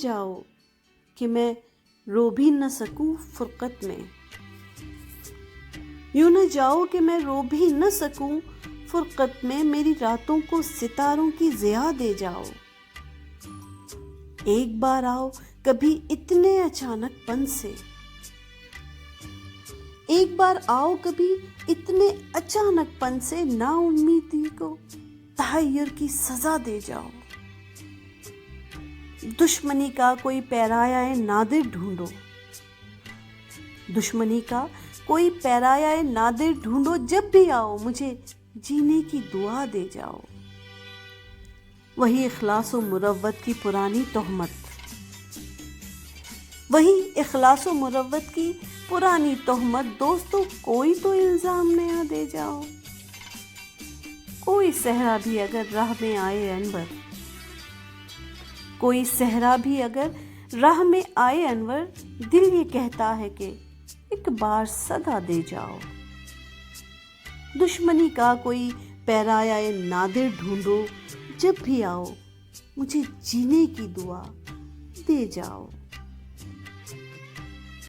جاؤ کہ میں رو بھی نہ سکوں فرقت میں، یوں نہ جاؤ کہ میں رو بھی نہ سکوں فرقت میں، میری راتوں کو ستاروں کی ضیاء دے جاؤ۔ ایک بار آؤ کبھی اتنے اچانک پن سے، ایک بار آؤ کبھی اتنے اچانک پن سے، نا امیدی کو تحیر کی سزا دے جاؤ۔ دشمنی کا کوئی پیرایا نادر ڈھونڈو، دشمنی کا کوئی پیرایا نادر ڈھونڈو، جب بھی آؤ مجھے جینے کی دعا دے جاؤ۔ وہی اخلاص و مروت کی پرانی تہمت، وہی اخلاص و مروت کی پرانی تہمت، دوستو کوئی تو الزام نیا دے جاؤ۔ کوئی صحرا بھی اگر راہ میں آئے انور، کوئی صحرا بھی اگر راہ میں آئے انور، دل یہ کہتا ہے کہ ایک بار صدا دے جاؤ۔ دشمنی کا کوئی پیرایا نادر ڈھونڈو، جب بھی آؤ مجھے جینے کی دعا دے جاؤ۔